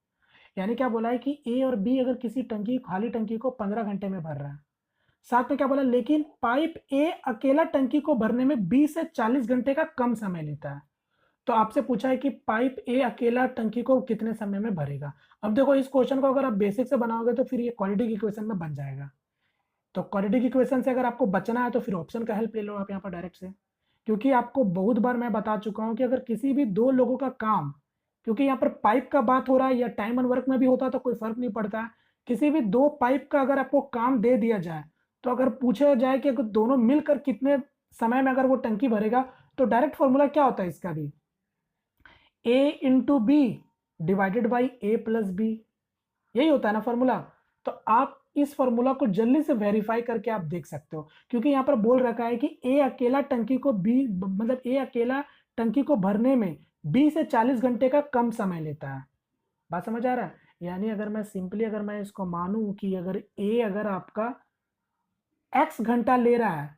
यानी क्या बोला है कि ए और बी अगर किसी टंकी खाली टंकी को 15 घंटे में भर रहा है, साथ में क्या बोला, लेकिन पाइप ए अकेला टंकी को भरने में 20 से 40 घंटे का कम समय लेता है। तो आपसे पूछा है कि पाइप ए अकेला टंकी को कितने समय में भरेगा। अब देखो इस क्वेश्चन को अगर आप बेसिक से बनाओगे तो फिर ये क्वाड्रेटिक इक्वेशन में बन जाएगा। तो क्वाड्रेटिक इक्वेशन से अगर आपको बचना है तो फिर ऑप्शन का हेल्प ले लो आप यहाँ पर डायरेक्ट से, क्योंकि आपको बहुत बार मैं बता चुका हूँ कि अगर किसी भी दो लोगों का काम, क्योंकि यहाँ पर पाइप का बात हो रहा है या टाइम एंड वर्क में भी होता तो कोई फर्क नहीं पड़ता, किसी भी दो पाइप का अगर आपको काम दे दिया जाए तो अगर पूछा जाए कि अगर दोनों मिलकर कितने समय में अगर वो टंकी भरेगा, तो डायरेक्ट फॉर्मूला क्या होता है इसका भी, a into b divided by a plus b, यही होता है ना फॉर्मूला। तो आप इस फॉर्मूला को जल्दी से वेरीफाई करके आप देख सकते हो, क्योंकि यहाँ पर बोल रखा है कि ए अकेला टंकी को बी मतलब ए अकेला टंकी को भरने में 20 से 40 घंटे का कम समय लेता है। बात समझ आ रहा है। यानी अगर मैं सिंपली अगर मैं इसको मानूं कि अगर ए अगर आपका x घंटा ले रहा है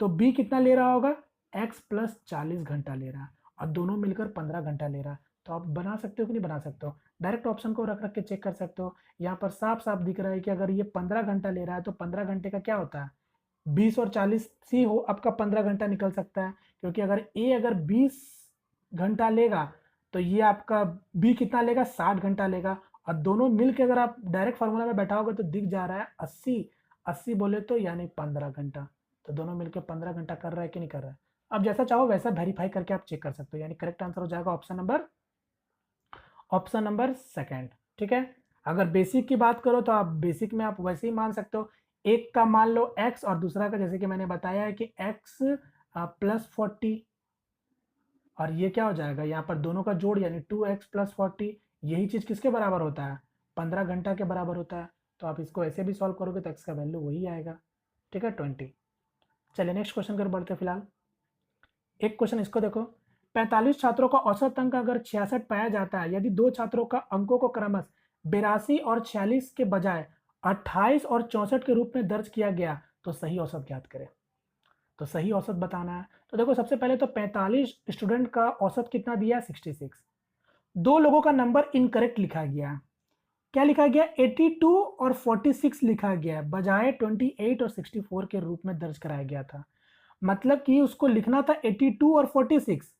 तो बी कितना ले रहा होगा, x प्लस 40 घंटा ले रहा है, और दोनों मिलकर 15 घंटा ले रहा है। तो आप बना सकते हो कि नहीं बना सकते हो, डायरेक्ट ऑप्शन को रख रख के चेक कर सकते हो। यहाँ पर साफ साफ दिख रहा है कि अगर ये 15 घंटा ले रहा है तो 15 घंटे का क्या होता है, 20 और 40 सी हो आपका 15 घंटा निकल सकता है, क्योंकि अगर ए अगर 20 घंटा लेगा तो ये आपका बी कितना लेगा, 60 घंटा लेगा। और दोनों मिलकर अगर आप डायरेक्ट फार्मूला में बैठाओगे तो दिख जा रहा है 80, 80 बोले तो यानी 15 घंटा। तो दोनों मिलकर 15 घंटा कर रहा है कि नहीं कर रहा है। अब जैसा चाहो वैसा वेरीफाई करके आप चेक कर सकते हो, यानी करेक्ट आंसर हो जाएगा ऑप्शन नंबर सेकंड। ठीक है, अगर बेसिक की बात करो तो आप बेसिक में आप वैसे ही मान सकते हो, एक का मान लो x और दूसरा का जैसे कि मैंने बताया है कि x प्लस 40, और ये क्या हो जाएगा यहाँ पर दोनों का जोड़ यानी 2x प्लस 40, यही चीज किसके बराबर होता है, 15 घंटा के बराबर होता है। तो आप इसको ऐसे भी सॉल्व करोगे तो x का वैल्यू वही आएगा। ठीक है 20। चलिए नेक्स्ट क्वेश्चन कर बढ़ते फिलहाल। एक क्वेश्चन इसको देखो, 45 छात्रों का औसत अंक अगर 66 पाया जाता है, यदि दो छात्रों का अंकों को क्रमशः 82 और 46 के बजाय 28 और 64 के रूप में दर्ज किया गया तो सही औसत ज्ञात करें। तो सही औसत बताना है। तो देखो सबसे पहले तो 45 स्टूडेंट का औसत कितना दिया, 66। दो लोगों का नंबर इनकरेक्ट लिखा गया, क्या लिखा गया, 82 और 46 लिखा गया, बजाय 28 और 64 के रूप में दर्ज कराया गया था। मतलब कि उसको लिखना था 82 और 46,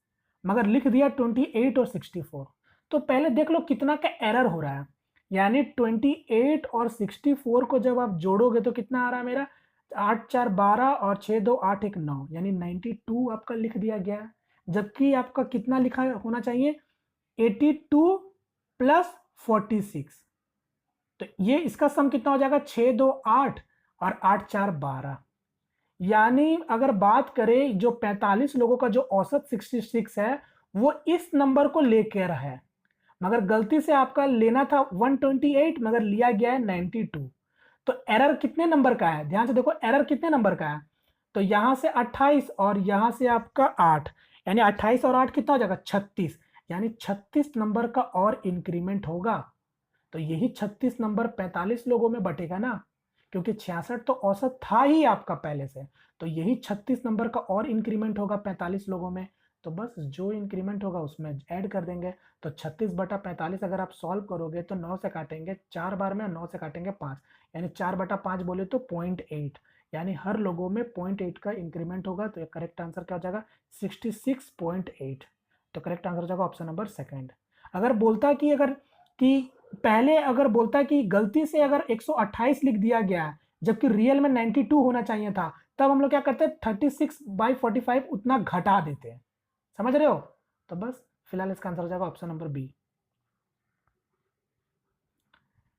मगर लिख दिया 28 और 64। तो पहले देख लो कितना का एरर हो रहा है, यानी 28 और 64 को जब आप जोड़ोगे तो कितना आ रहा है मेरा, 8 4 12 और 6 2 8 1 9, यानी 92 आपका लिख दिया गया है। जबकि आपका कितना लिखा होना चाहिए, 82 प्लस 46। तो ये इसका सम कितना हो जाएगा, 6 2 8 और 8 4 12। यानी अगर बात करें जो 45 लोगों का जो औसत 66 है वो इस नंबर को लेकर है, मगर गलती से आपका लेना था 128 मगर लिया गया है 92। तो एरर कितने नंबर का है, ध्यान से देखो एरर कितने नंबर का है। तो यहां से 28 और यहां से आपका 8, यानी 28 और 8 कितना हो जाएगा, 36, यानी 36 नंबर का और इंक्रीमेंट होगा। तो यही 36 नंबर 45 लोगों में बटेगा ना, क्योंकि 66 तो औसत था ही आपका पहले से। तो यही 36 नंबर का और इंक्रीमेंट होगा 45 लोगों में। तो बस जो इंक्रीमेंट होगा उसमें ऐड कर देंगे। तो 36 बटा 45 अगर आप सॉल्व करोगे तो 9 से काटेंगे 4 बार में, 9 से काटेंगे 5, यानी 4 बटा 5 बोले तो 0.8, यानी हर लोगों में 0.8 का इंक्रीमेंट होगा। तो करेक्ट आंसर क्या हो जाएगा, 66.8। तो करेक्ट आंसर हो जाएगा ऑप्शन नंबर सेकंड। अगर बोलता कि पहले अगर बोलता कि गलती से अगर 128 लिख दिया गया जबकि रियल में 92 होना चाहिए था, तब हम लोग क्या करते हैं 36/45 उतना घटा देते हैं, समझ रहे हो। तो बस फिलहाल इसका आंसर हो जाएगा option number B.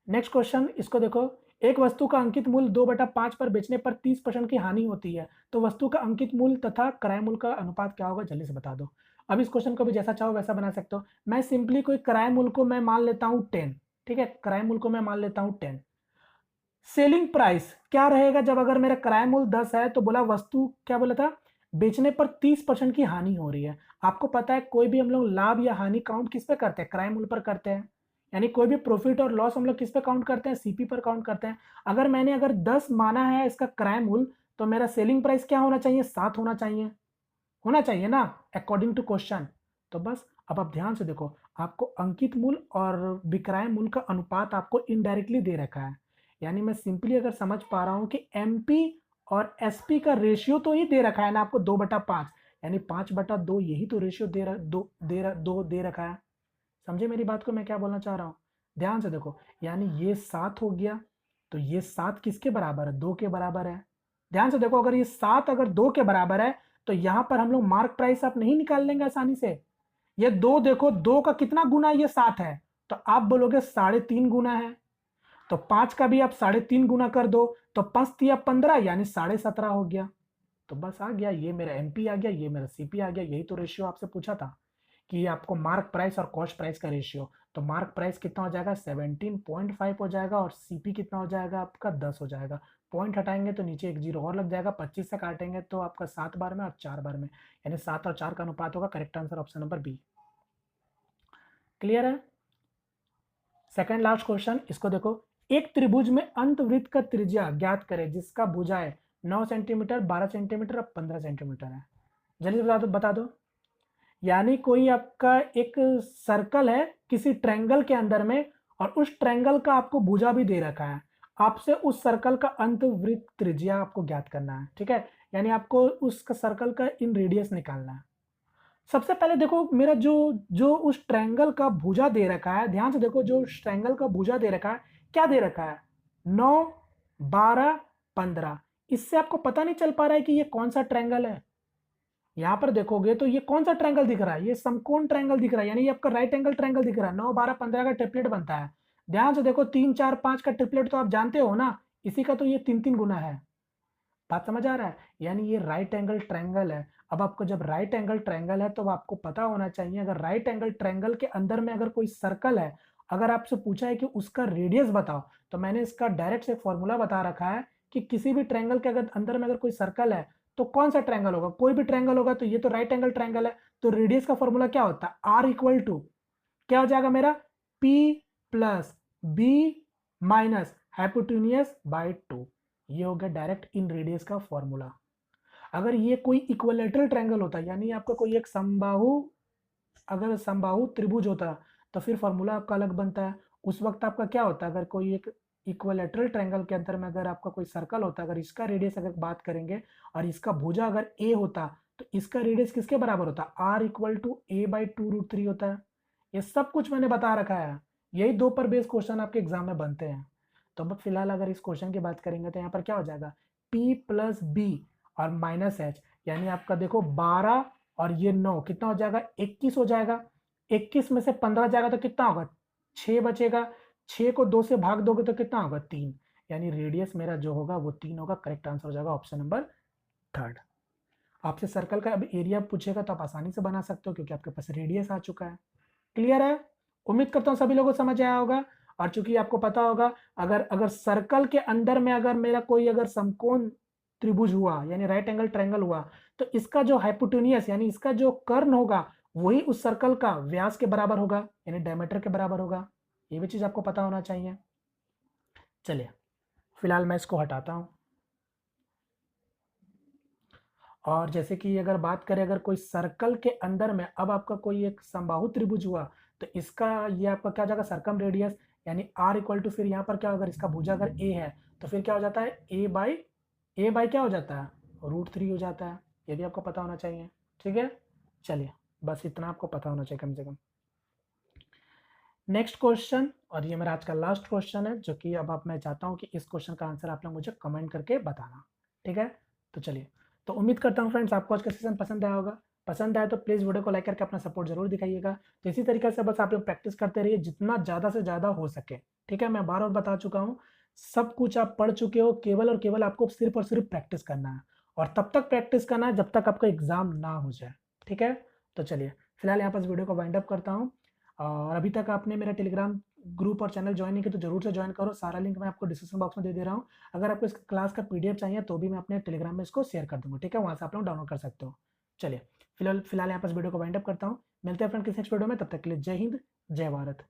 Next question, इसको देखो। एक वस्तु का अंकित मूल्य 2/5 पर बेचने पर 30% की हानि होती है, तो वस्तु का अंकित मूल्य तथा क्रय मूल्य का अनुपात क्या होगा, जल्दी से बता दो। अब इस क्वेश्चन को भी जैसा चाहो वैसा बना सकते हो। मैं सिंपली कोई क्रय मूल्य को मैं मान लेता हूं 10, ठीक है, क्रय मूल्य को मैं मान लेता हूं 10। सेलिंग प्राइस क्या रहेगा, जब अगर मेरा क्रय मूल्य 10 है तो बोला वस्तु क्या बोला था, बेचने पर 30% की हानि हो रही है। आपको पता है कोई भी हम लोग लाभ या हानि काउंट किस पे करते हैं, क्रय मूल्य पर करते हैं। यानी कोई भी प्रॉफिट और लॉस हम लोग किस पे काउंट करते हैं, सीपी पर काउंट करते हैं। अगर 10 माना है इसका क्रय मूल्य, तो मेरा सेलिंग प्राइस क्या होना चाहिए, 7 होना चाहिए ना, अकॉर्डिंग टू क्वेश्चन। तो बस अब आप ध्यान से देखो, आपको अंकित मूल्य और विक्रय मूल्य का अनुपात आपको इनडायरेक्टली दे रखा है। यानी मैं सिंपली अगर समझ पा रहा हूं कि एमपी और एसपी का रेशियो तो ही दे रखा है ना आपको 2/5, यानी 5/2 यही तो रेशियो दे रखा है। समझे मेरी बात को, मैं क्या बोलना चाह रहा हूं, ध्यान से देखो। यानी ये 7 हो गया, तो ये 7 किसके बराबर है, 2 के बराबर है। ध्यान से देखो, अगर ये 7 अगर 2 के बराबर है, तो यहां पर हम लोग मार्क प्राइस आप नहीं निकाल लेंगे आसानी से। ये 2 देखो, 2 का कितना गुना, ये 7 है, तो आप बोलोगे 3.5 गुना है। तो 5 का भी आप 3.5 गुना कर दो, तो 5 या 15 यानी 17.5 हो गया। तो बस आ गया, ये मेरा एमपी आ गया, ये मेरा सीपी आ गया। यही तो रेशियो आपसे पूछा था कि आपको मार्क प्राइस और कॉस्ट प्राइस का रेशियो। तो मार्क प्राइस कितना हो जाएगा, 17.5 हो जाएगा, और सीपी कितना हो जाएगा आपका, 10 हो जाएगा। पॉइंट हटाएंगे तो नीचे एक जीरो और लग जाएगा, 25 से काटेंगे तो आपका 7 बार में और 4 बार में, यानी 7 और 4 का अनुपात होगा। Correct answer option number B. Clear है। सेकंड लास्ट क्वेश्चन, इसको देखो। एक त्रिभुज में अंतवृत्त का त्रिज्या ज्ञात करें जिसका भुजाएं 9 सेंटीमीटर, 12 सेंटीमीटर और 15 सेंटीमीटर है। जल्दी बता दो। यानी कोई आपका एक सर्कल है किसी ट्रायंगल के अंदर में, और उस ट्रायंगल का आपको भुजा भी दे रखा है। आपसे उस सर्कल का अंतवृत्त त्रिज्या आपको ज्ञात करना है, ठीक है। यानी आपको उस सर्कल का इन रेडियस निकालना है। सबसे पहले देखो, मेरा जो जो उस ट्रायंगल का भुजा दे रखा है, ध्यान से देखो, जो उस ट्रायंगल का भुजा दे रखा है, क्या दे रखा है, 9, 12, 15। इससे आपको पता नहीं चल पा रहा है कि ये कौन सा ट्रायंगल है। यहां पर देखोगे तो ये कौन सा ट्रायंगल दिख रहा है, ये समकोण ट्रायंगल दिख रहा है, यानी ये आपका राइट एंगल ट्रायंगल दिख रहा है। 9, 12, 15 का ट्रिपलेट बनता है। ध्यान से देखो, 3, 4, 5 का ट्रिपलेट तो आप जानते हो ना, इसी का तो ये 3-3 गुना है। बात समझ आ रहा है, यानी ये राइट एंगल ट्रायंगल है। अब आपको जब राइट एंगल ट्रायंगल है तो आपको पता होना चाहिए, अगर राइट एंगल ट्रायंगल के अंदर में अगर कोई सर्कल है, अगर आपसे पूछा है कि उसका रेडियस बताओ, तो मैंने इसका डायरेक्ट से फॉर्मूला बता रखा है कि किसी भी ट्रायंगल के अगर अंदर में अगर कोई सर्कल है तो कौन सा ट्रायंगल होगा, कोई भी ट्रायंगल होगा। तो ये तो राइट एंगल ट्रायंगल है, तो रेडियस का फॉर्मूला क्या होता है, आर इक्वल टू क्या हो जाएगा मेरा, P plus B minus hypotenuse by 2। ये हो गया डायरेक्ट इन रेडियस का फॉर्मूला। अगर ये कोई इक्विलेटरल ट्रायंगल होता, यानी आपका कोई एक समबाहु, अगर समबाहु त्रिभुज होता, तो फिर फॉर्मूला आपका अलग बनता है। उस वक्त आपका क्या होता है, अगर कोई एक इक्विलेटरल ट्रायंगल के अंदर में अगर आपका कोई सर्कल होता, अगर इसका रेडियस अगर बात करेंगे और इसका भुजा अगर ए होता, तो इसका रेडियस किसके बराबर होता, R equal to A by 2√3 होता है। ये सब कुछ मैंने बता रखा है, यही 2 पर बेस क्वेश्चन आपके एग्जाम में बनते हैं। तो अब फिलहाल अगर इस क्वेश्चन की बात करेंगे तो यहाँ पर क्या हो जाएगा, P प्लस बी और माइनस एच, यानी आपका देखो 12 और ये 9 कितना हो जाएगा, 21 हो जाएगा। 21 में से 15 जाएगा तो कितना होगा, 6 बचेगा। 6 को 2 से भाग दोगे तो कितना होगा, 3। यानी रेडियस मेरा जो होगा वो 3 होगा। करेक्ट आंसर हो जाएगा ऑप्शन नंबर थर्ड। आपसे सर्कल का अब एरिया पूछेगा तो आप आसानी से बना सकते हो, क्योंकि आपके पास रेडियस आ चुका है। क्लियर है, उम्मीद करता हूं सभी लोगों को समझ आया होगा। और चूंकि आपको पता होगा, अगर अगर सर्कल के अंदर में अगर मेरा कोई अगर समकोण त्रिभुज हुआ, यानी राइट एंगल ट्रायंगल हुआ, तो इसका जो हाइपोटेन्यूज यानी इसका जो कर्ण होगा, वही उस सर्कल का व्यास के बराबर होगा, यानी डायमीटर के बराबर होगा। ये भी चीज आपको पता होना चाहिए। चलिए फिलहाल मैं इसको हटाता हूं। और जैसे कि अगर बात करें, अगर कोई सर्कल के अंदर में अब आपका कोई एक समबाहु त्रिभुज हुआ, तो इसका ये आपका क्या हो जाएगा, सर्कम रेडियस, यानी आर इक्वल टू, फिर यहाँ पर क्या, अगर इसका भुजा अगर ए है तो फिर क्या हो जाता है, ए बाई क्या हो जाता है, √3 हो जाता है। ये भी आपको पता होना चाहिए, ठीक है। चलिए बस इतना आपको पता होना चाहिए कम से कम। नेक्स्ट क्वेश्चन, और ये मेरा आज का लास्ट क्वेश्चन है, जो कि अब आप मैं चाहता हूँ कि इस क्वेश्चन का आंसर आप लोग मुझे कमेंट करके बताना, ठीक है। तो चलिए, तो उम्मीद करता हूँ फ्रेंड्स आपको आज का सेशन पसंद आया होगा। पसंद आया तो प्लीज़ वीडियो को लाइक करके अपना सपोर्ट जरूर दिखाइएगा। तो इसी तरीके से बस आप लोग प्रैक्टिस करते रहिए जितना ज़्यादा से ज़्यादा हो सके। ठीक है, मैं बार बार बता चुका हूँ, सब कुछ आप पढ़ चुके हो, केवल और केवल आपको सिर्फ और सिर्फ प्रैक्टिस करना है और तब तक प्रैक्टिस करना है जब तक आपका एग्जाम ना हो जाए। ठीक है, तो चलिए फिलहाल यहाँ पर इस वीडियो को वाइंड अप करता हूँ। और अभी तक आपने मेरा टेलीग्राम ग्रुप और चैनल ज्वाइन नहीं किया तो जरूर से ज्वाइन करो, सारा लिंक मैं आपको डिस्क्रिप्शन बॉक्स में दे दे रहा हूँ। अगर आपको इस क्लास का पीडीएफ चाहिए तो भी मैं अपने टेलीग्राम में इसको शेयर कर दूंगा। ठीक है, वहाँ से आप लोग डाउनलोड कर सकते हो। चलिए फिलहाल यहाँ पर इस वीडियो को वाइंड अप करता हूँ। मिलते हैं फ्रेंड किसी नेक्स्ट वीडियो में, तब तक के लिए जय हिंद, जय भारत।